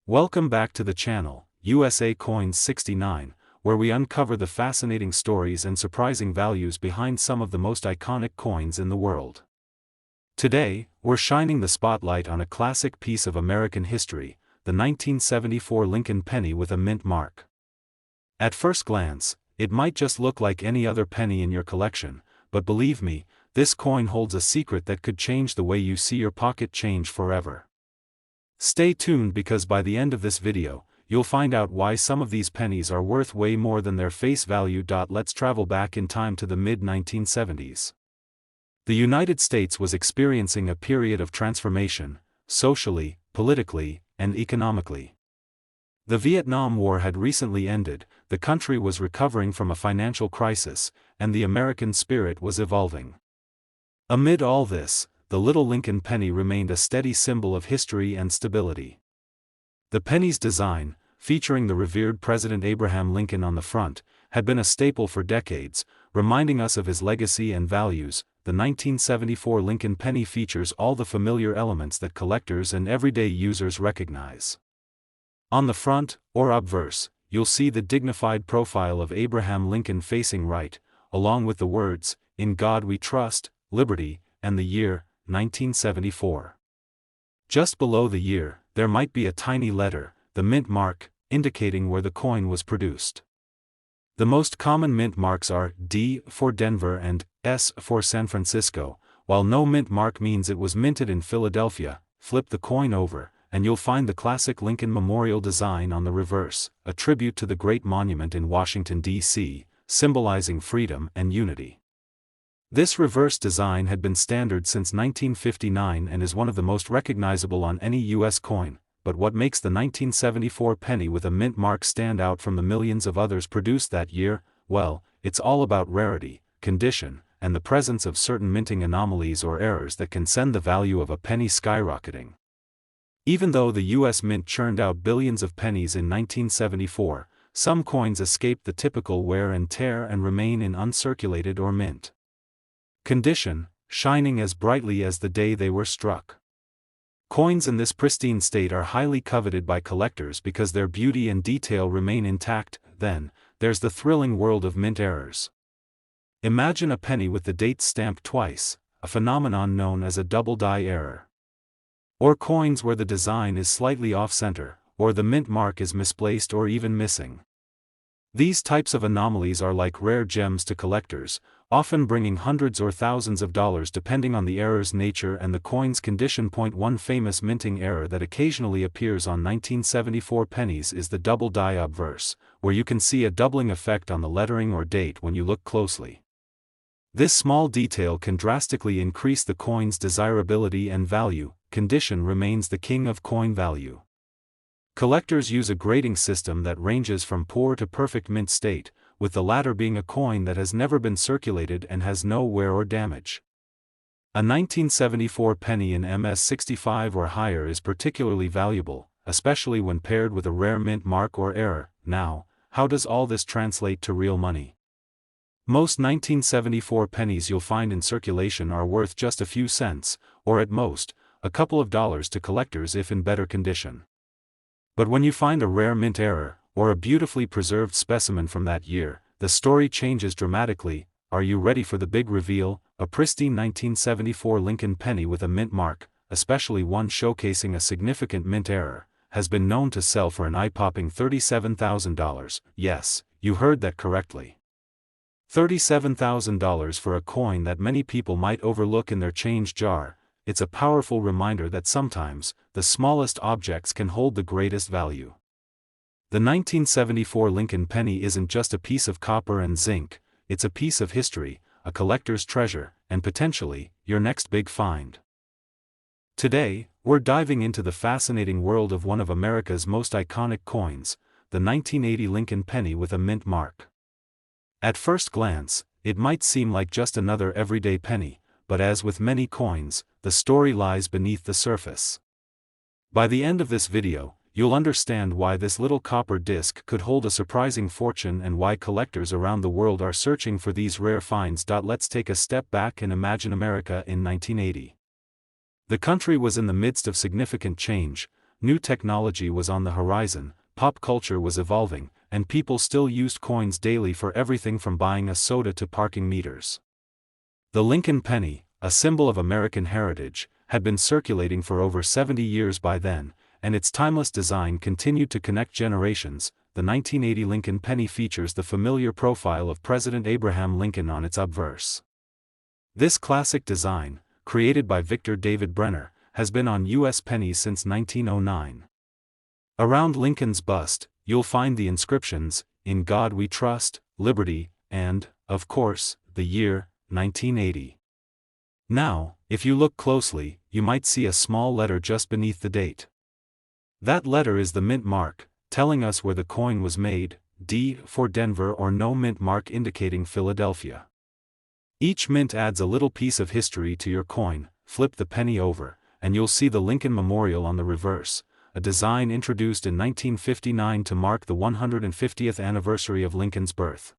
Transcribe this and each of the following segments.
Welcome back to the channel, USA Coins 69, where we uncover the fascinating stories and surprising values behind some of the most iconic coins in the world. Today, we're shining the spotlight on a classic piece of American history, the 1974 Lincoln penny with a mint mark. At first glance, it might just look like any other penny in your collection, but believe me, this coin holds a secret that could change the way you see your pocket change forever. Stay tuned because by the end of this video, you'll find out why some of these pennies are worth way more than their face value. Let's travel back in time to the mid-1970s. The United States was experiencing a period of transformation, socially, politically, and economically. The Vietnam War had recently ended, the country was recovering from a financial crisis, and the American spirit was evolving. Amid all this, the little Lincoln penny remained a steady symbol of history and stability. The penny's design, featuring the revered President Abraham Lincoln on the front, had been a staple for decades, reminding us of his legacy and values. The 1974 Lincoln penny features all the familiar elements that collectors and everyday users recognize. On the front, or obverse, you'll see the dignified profile of Abraham Lincoln facing right, along with the words, "In God We Trust, Liberty," and the year, 1974. Just below the year, there might be a tiny letter, the mint mark, indicating where the coin was produced. The most common mint marks are D for Denver and S for San Francisco. While no mint mark means it was minted in Philadelphia, flip the coin over, and you'll find the classic Lincoln Memorial design on the reverse, a tribute to the great monument in Washington, D.C., symbolizing freedom and unity. This reverse design had been standard since 1959 and is one of the most recognizable on any U.S. coin, but what makes the 1974 penny with a mint mark stand out from the millions of others produced that year? Well, it's all about rarity, condition, and the presence of certain minting anomalies or errors that can send the value of a penny skyrocketing. Even though the U.S. Mint churned out billions of pennies in 1974, some coins escaped the typical wear and tear and remain in uncirculated or mint condition, shining as brightly as the day they were struck. Coins in this pristine state are highly coveted by collectors because their beauty and detail remain intact. Then, there's the thrilling world of mint errors. Imagine a penny with the date stamped twice, a phenomenon known as a double die error. Or coins where the design is slightly off-center, or the mint mark is misplaced or even missing. These types of anomalies are like rare gems to collectors, often bringing hundreds or thousands of dollars depending on the error's nature and the coin's condition. One famous minting error that occasionally appears on 1974 pennies is the double die obverse, where you can see a doubling effect on the lettering or date when you look closely. This small detail can drastically increase the coin's desirability and value. Condition remains the king of coin value. Collectors use a grading system that ranges from poor to perfect mint state, with the latter being a coin that has never been circulated and has no wear or damage. A 1974 penny in MS65 or higher is particularly valuable, especially when paired with a rare mint mark or error. Now, how does all this translate to real money? Most 1974 pennies you'll find in circulation are worth just a few cents, or at most, a couple of dollars to collectors if in better condition. But when you find a rare mint error, or a beautifully preserved specimen from that year, the story changes dramatically. Are you ready for the big reveal? A pristine 1974 Lincoln penny with a mint mark, especially one showcasing a significant mint error, has been known to sell for an eye-popping $37,000. Yes, you heard that correctly. $37,000 for a coin that many people might overlook in their change jar. It's a powerful reminder that sometimes, the smallest objects can hold the greatest value. The 1974 Lincoln penny isn't just a piece of copper and zinc, it's a piece of history, a collector's treasure, and potentially, your next big find. Today, we're diving into the fascinating world of one of America's most iconic coins, the 1980 Lincoln penny with a mint mark. At first glance, it might seem like just another everyday penny, but as with many coins, the story lies beneath the surface. By the end of this video, you'll understand why this little copper disc could hold a surprising fortune and why collectors around the world are searching for these rare finds. Let's take a step back and imagine America in 1980. The country was in the midst of significant change, new technology was on the horizon, pop culture was evolving, and people still used coins daily for everything from buying a soda to parking meters. The Lincoln penny, a symbol of American heritage, had been circulating for over 70 years by then, and its timeless design continued to connect generations. The 1980 Lincoln penny features the familiar profile of President Abraham Lincoln on its obverse. This classic design, created by Victor David Brenner, has been on U.S. pennies since 1909. Around Lincoln's bust, you'll find the inscriptions, "In God We Trust," "Liberty," and, of course, the year, 1980. Now, if you look closely, you might see a small letter just beneath the date. That letter is the mint mark, telling us where the coin was made, D for Denver, or no mint mark indicating Philadelphia. Each mint adds a little piece of history to your coin. Flip the penny over, and you'll see the Lincoln Memorial on the reverse, a design introduced in 1959 to mark the 150th anniversary of Lincoln's birth.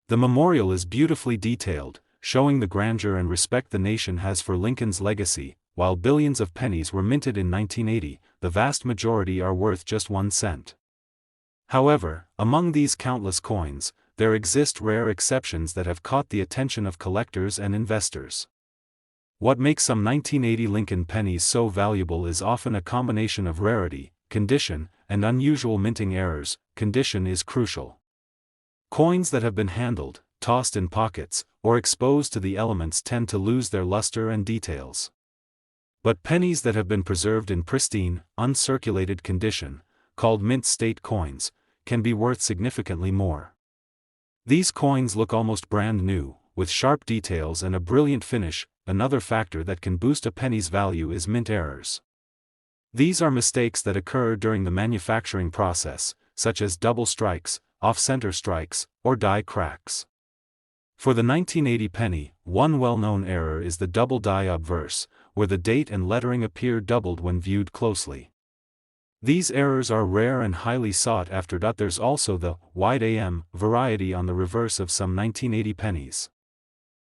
The memorial is beautifully detailed, showing the grandeur and respect the nation has for Lincoln's legacy. While billions of pennies were minted in 1980, the vast majority are worth just 1 cent. However, among these countless coins, there exist rare exceptions that have caught the attention of collectors and investors. What makes some 1980 Lincoln pennies so valuable is often a combination of rarity, condition, and unusual minting errors. Condition is crucial. Coins that have been handled, tossed in pockets, or exposed to the elements tend to lose their luster and details. But pennies that have been preserved in pristine, uncirculated condition, called mint state coins, can be worth significantly more. These coins look almost brand new, with sharp details and a brilliant finish. Another factor that can boost a penny's value is mint errors. These are mistakes that occur during the manufacturing process, such as double strikes, off-center strikes, or die cracks. For the 1980 penny, one well-known error is the double die obverse, where the date and lettering appear doubled when viewed closely. These errors are rare and highly sought after. There's also the wide AM variety on the reverse of some 1980 pennies.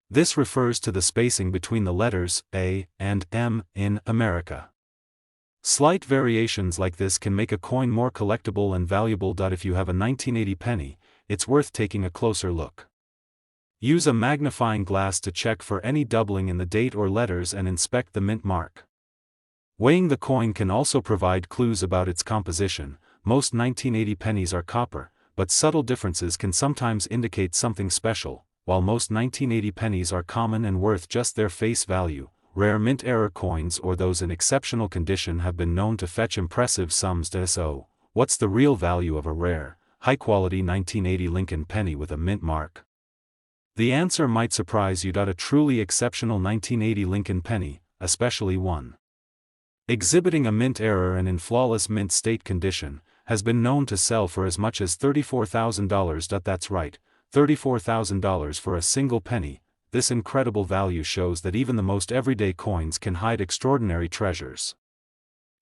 This refers to the spacing between the letters A and M in America. Slight variations like this can make a coin more collectible and valuable. If you have a 1980 penny, it's worth taking a closer look. Use a magnifying glass to check for any doubling in the date or letters and inspect the mint mark. Weighing the coin can also provide clues about its composition. Most 1980 pennies are copper, but subtle differences can sometimes indicate something special. While most 1980 pennies are common and worth just their face value, rare mint error coins or those in exceptional condition have been known to fetch impressive sums. So, what's the real value of a rare, high-quality 1980 Lincoln penny with a mint mark? The answer might surprise you. A truly exceptional 1980 Lincoln penny, especially one exhibiting a mint error and in flawless mint state condition, has been known to sell for as much as $34,000. That's right, $34,000 for a single penny. This incredible value shows that even the most everyday coins can hide extraordinary treasures.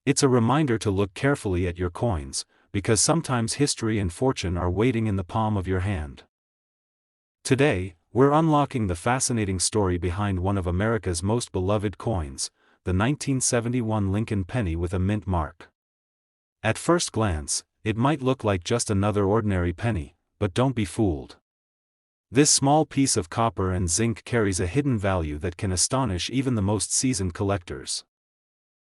It's a reminder to look carefully at your coins, because sometimes history and fortune are waiting in the palm of your hand. Today, we're unlocking the fascinating story behind one of America's most beloved coins, the 1971 Lincoln penny with a mint mark. At first glance, it might look like just another ordinary penny, but don't be fooled. This small piece of copper and zinc carries a hidden value that can astonish even the most seasoned collectors.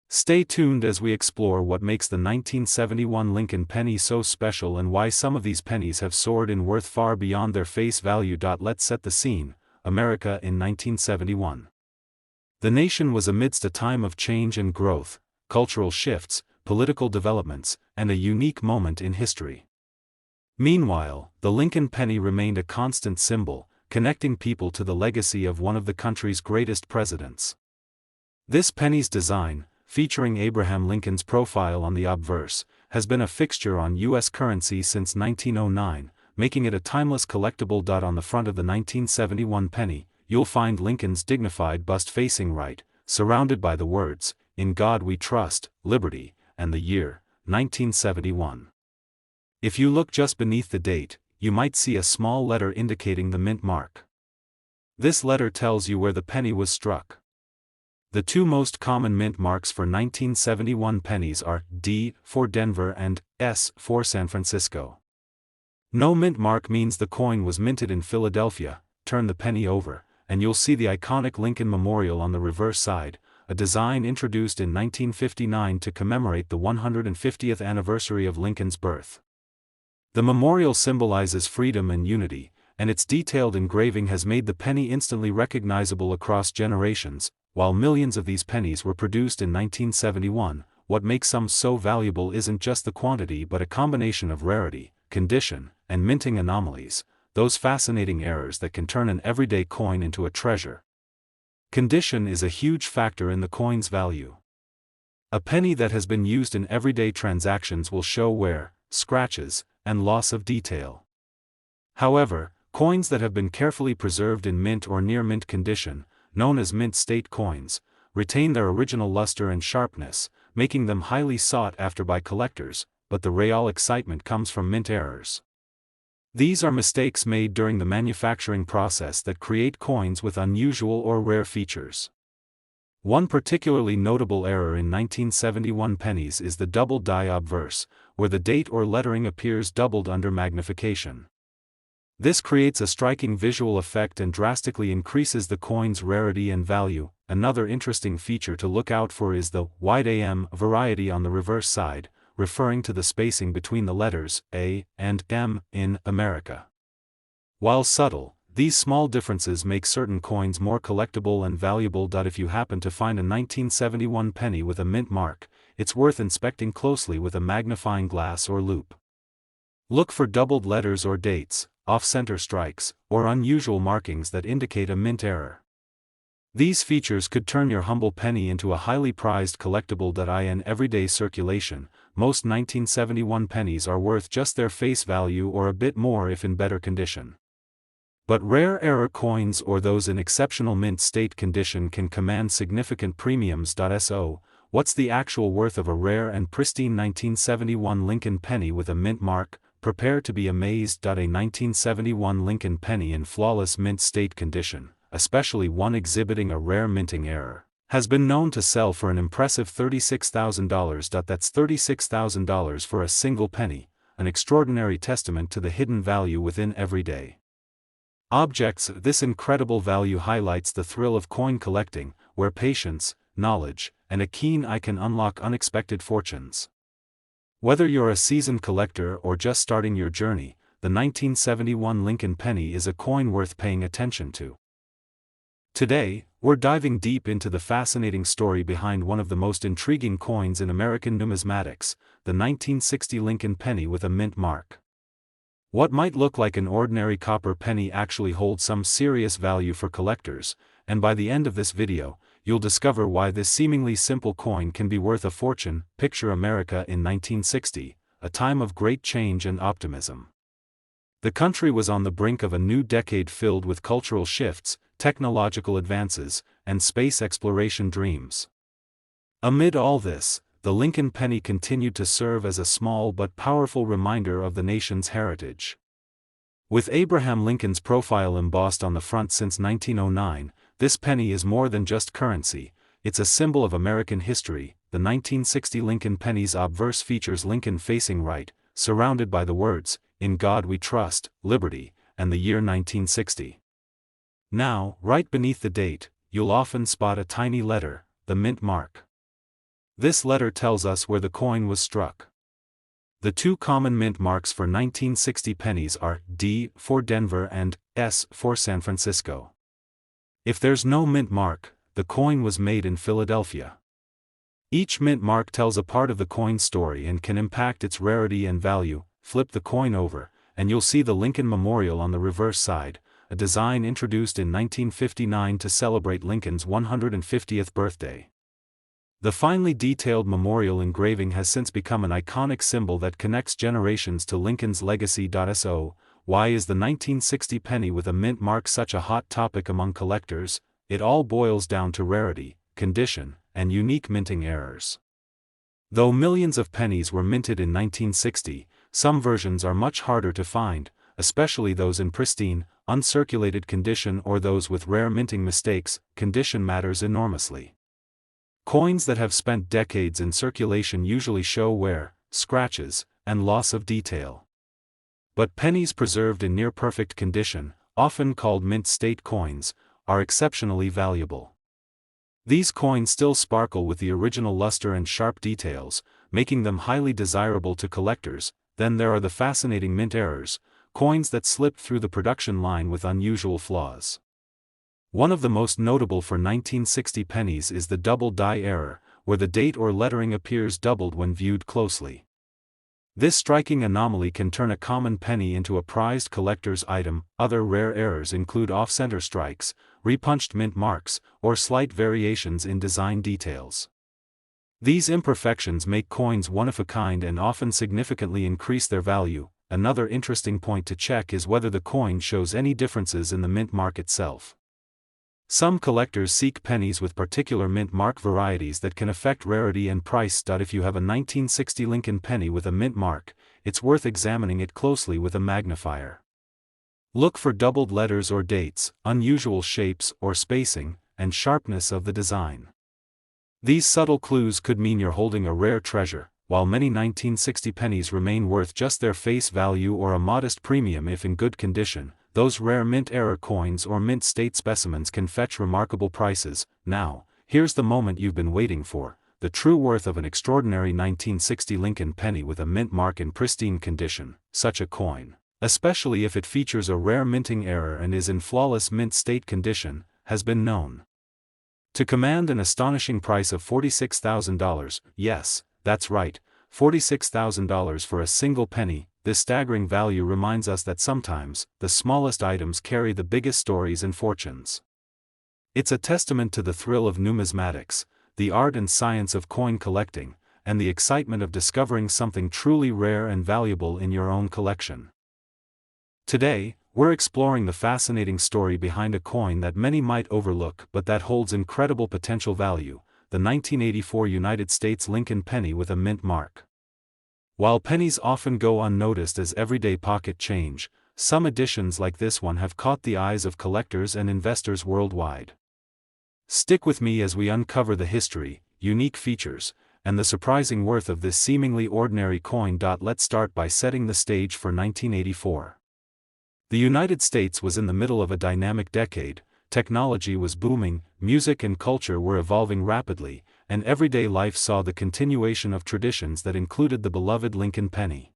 Stay tuned as we explore what makes the 1971 Lincoln penny so special and why some of these pennies have soared in worth far beyond their face value. Let's set the scene. America in 1971. The nation was amidst a time of change and growth, cultural shifts, political developments, and a unique moment in history. Meanwhile, the Lincoln penny remained a constant symbol, connecting people to the legacy of one of the country's greatest presidents. This penny's design, featuring Abraham Lincoln's profile on the obverse, has been a fixture on U.S. currency since 1909, making it a timeless collectible. On the front of the 1971 penny, you'll find Lincoln's dignified bust facing right, surrounded by the words, "In God We Trust, Liberty," and the year, 1971. If you look just beneath the date, you might see a small letter indicating the mint mark. This letter tells you where the penny was struck. The two most common mint marks for 1971 pennies are D for Denver and S for San Francisco. No mint mark means the coin was minted in Philadelphia. Turn the penny over, and you'll see the iconic Lincoln Memorial on the reverse side, a design introduced in 1959 to commemorate the 150th anniversary of Lincoln's birth. The memorial symbolizes freedom and unity, and its detailed engraving has made the penny instantly recognizable across generations. While millions of these pennies were produced in 1971, what makes some so valuable isn't just the quantity but a combination of rarity, condition, and minting anomalies, those fascinating errors that can turn an everyday coin into a treasure. Condition is a huge factor in the coin's value. A penny that has been used in everyday transactions will show wear, scratches, and loss of detail. However, coins that have been carefully preserved in mint or near mint condition, known as mint state coins, retain their original luster and sharpness, making them highly sought after by collectors, but the real excitement comes from mint errors. These are mistakes made during the manufacturing process that create coins with unusual or rare features. One particularly notable error in 1971 pennies is the double die obverse, where the date or lettering appears doubled under magnification. This creates a striking visual effect and drastically increases the coin's rarity and value. Another interesting feature to look out for is the wide AM variety on the reverse side, referring to the spacing between the letters A and M in America. While subtle, these small differences make certain coins more collectible and valuable. If you happen to find a 1971 penny with a mint mark, it's worth inspecting closely with a magnifying glass or loupe. Look for doubled letters or dates, off-center strikes, or unusual markings that indicate a mint error. These features could turn your humble penny into a highly prized collectible. In everyday circulation, most 1971 pennies are worth just their face value or a bit more if in better condition. But rare error coins or those in exceptional mint state condition can command significant premiums. So, what's the actual worth of a rare and pristine 1971 Lincoln penny with a mint mark? Prepare to be amazed. A 1971 Lincoln penny in flawless mint state condition, especially one exhibiting a rare minting error, has been known to sell for an impressive $36,000. That's $36,000 for a single penny, an extraordinary testament to the hidden value within everyday objects. This incredible value highlights the thrill of coin collecting, where patience, knowledge, and a keen eye can unlock unexpected fortunes. Whether you're a seasoned collector or just starting your journey, the 1971 Lincoln penny is a coin worth paying attention to. Today, we're diving deep into the fascinating story behind one of the most intriguing coins in American numismatics, the 1960 Lincoln penny with a mint mark. What might look like an ordinary copper penny actually holds some serious value for collectors, and by the end of this video, you'll discover why this seemingly simple coin can be worth a fortune. Picture America in 1960, a time of great change and optimism. The country was on the brink of a new decade filled with cultural shifts, technological advances, and space exploration dreams. Amid all this, the Lincoln penny continued to serve as a small but powerful reminder of the nation's heritage. With Abraham Lincoln's profile embossed on the front since 1909, this penny is more than just currency, it's a symbol of American history. The 1960 Lincoln penny's obverse features Lincoln facing right, surrounded by the words, "In God We Trust, Liberty," and the year 1960. Now, right beneath the date, you'll often spot a tiny letter, the mint mark. This letter tells us where the coin was struck. The two common mint marks for 1960 pennies are D for Denver and S for San Francisco. If there's no mint mark, the coin was made in Philadelphia. Each mint mark tells a part of the coin's story and can impact its rarity and value. Flip the coin over, and you'll see the Lincoln Memorial on the reverse side, a design introduced in 1959 to celebrate Lincoln's 150th birthday. The finely detailed memorial engraving has since become an iconic symbol that connects generations to Lincoln's legacy. So, why is the 1960 penny with a mint mark such a hot topic among collectors? It all boils down to rarity, condition, and unique minting errors. Though millions of pennies were minted in 1960, some versions are much harder to find, especially those in pristine, uncirculated condition or those with rare minting mistakes. Condition matters enormously. Coins that have spent decades in circulation usually show wear, scratches, and loss of detail. But pennies preserved in near-perfect condition, often called mint-state coins, are exceptionally valuable. These coins still sparkle with the original luster and sharp details, making them highly desirable to collectors. Then there are the fascinating mint errors, coins that slipped through the production line with unusual flaws. One of the most notable for 1960 pennies is the double die error, where the date or lettering appears doubled when viewed closely. This striking anomaly can turn a common penny into a prized collector's item. Other rare errors include off-center strikes, repunched mint marks, or slight variations in design details. These imperfections make coins one of a kind and often significantly increase their value. Another interesting point to check is whether the coin shows any differences in the mint mark itself. Some collectors seek pennies with particular mint mark varieties that can affect rarity and price. If you have a 1960 Lincoln penny with a mint mark, it's worth examining it closely with a magnifier. Look for doubled letters or dates, unusual shapes or spacing, and sharpness of the design. These subtle clues could mean you're holding a rare treasure. While many 1960 pennies remain worth just their face value or a modest premium if in good condition, those rare mint error coins or mint state specimens can fetch remarkable prices. Now, here's the moment you've been waiting for: the true worth of an extraordinary 1960 Lincoln penny with a mint mark in pristine condition. Such a coin, especially if it features a rare minting error and is in flawless mint state condition, has been known to command an astonishing price of $46,000. Yes, that's right, $46,000 for a single penny. This staggering value reminds us that sometimes, the smallest items carry the biggest stories and fortunes. It's a testament to the thrill of numismatics, the art and science of coin collecting, and the excitement of discovering something truly rare and valuable in your own collection. Today, we're exploring the fascinating story behind a coin that many might overlook but that holds incredible potential value: the 1984 United States Lincoln penny with a mint mark. While pennies often go unnoticed as everyday pocket change, some editions like this one have caught the eyes of collectors and investors worldwide. Stick with me as we uncover the history, unique features, and the surprising worth of this seemingly ordinary coin. Let's start by setting the stage for 1984. The United States was in the middle of a dynamic decade. Technology was booming, music and culture were evolving rapidly, and everyday life saw the continuation of traditions that included the beloved Lincoln penny.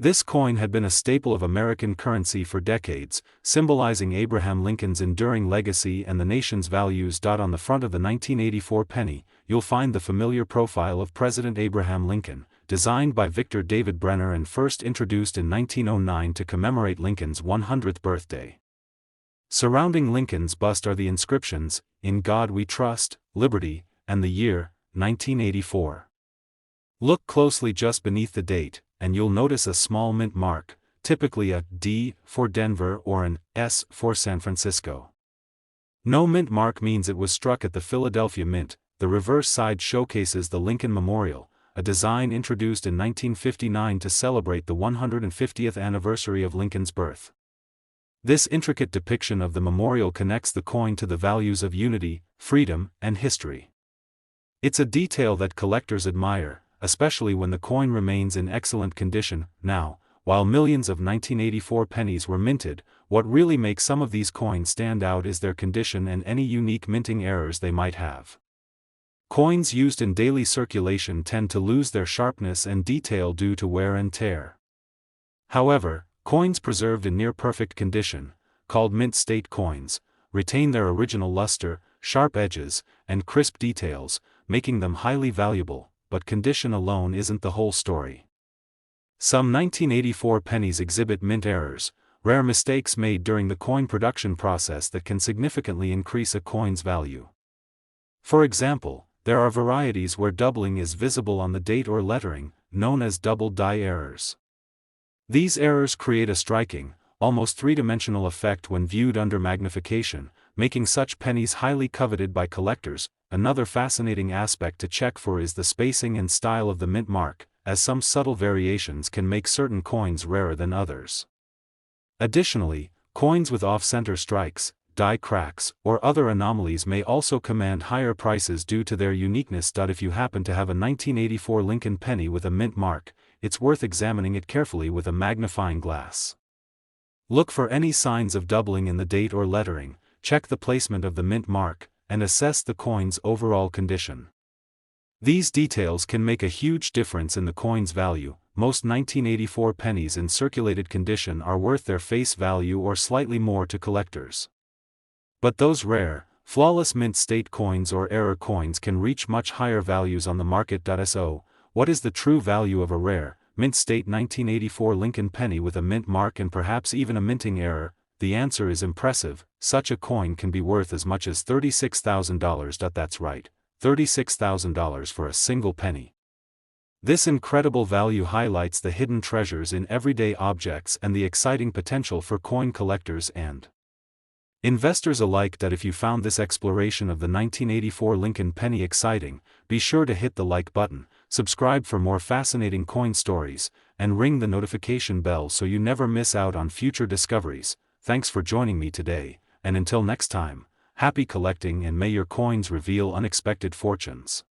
This coin had been a staple of American currency for decades, symbolizing Abraham Lincoln's enduring legacy and the nation's values. On the front of the 1984 penny, you'll find the familiar profile of President Abraham Lincoln, designed by Victor David Brenner and first introduced in 1909 to commemorate Lincoln's 100th birthday. Surrounding Lincoln's bust are the inscriptions, "In God We Trust," "Liberty," and the year, 1984. Look closely just beneath the date, and you'll notice a small mint mark, typically a D for Denver or an S for San Francisco. No mint mark means it was struck at the Philadelphia Mint. The reverse side showcases the Lincoln Memorial, a design introduced in 1959 to celebrate the 150th anniversary of Lincoln's birth. This intricate depiction of the memorial connects the coin to the values of unity, freedom, and history. It's a detail that collectors admire, especially when the coin remains in excellent condition. Now, while millions of 1984 pennies were minted, what really makes some of these coins stand out is their condition and any unique minting errors they might have. Coins used in daily circulation tend to lose their sharpness and detail due to wear and tear. However, coins preserved in near-perfect condition, called mint-state coins, retain their original luster, sharp edges, and crisp details, making them highly valuable. But condition alone isn't the whole story. Some 1984 pennies exhibit mint errors, rare mistakes made during the coin production process that can significantly increase a coin's value. For example, there are varieties where doubling is visible on the date or lettering, known as double die errors. These errors create a striking, almost three-dimensional effect when viewed under magnification, making such pennies highly coveted by collectors. Another fascinating aspect to check for is the spacing and style of the mint mark, as some subtle variations can make certain coins rarer than others. Additionally, coins with off-center strikes, die cracks, or other anomalies may also command higher prices due to their uniqueness. If you happen to have a 1984 Lincoln penny with a mint mark, it's worth examining it carefully with a magnifying glass. Look for any signs of doubling in the date or lettering, check the placement of the mint mark, and assess the coin's overall condition. These details can make a huge difference in the coin's value. Most 1984 pennies in circulated condition are worth their face value or slightly more to collectors. But those rare, flawless mint state coins or error coins can reach much higher values on the market. So, what is the true value of a rare, mint state 1984 Lincoln penny with a mint mark and perhaps even a minting error? The answer is impressive. Such a coin can be worth as much as $36,000. That's right, $36,000 for a single penny. This incredible value highlights the hidden treasures in everyday objects and the exciting potential for coin collectors and investors alike. If you found this exploration of the 1984 Lincoln penny exciting, be sure to hit the like button, subscribe for more fascinating coin stories, and ring the notification bell so you never miss out on future discoveries. Thanks for joining me today, and until next time, happy collecting and may your coins reveal unexpected fortunes.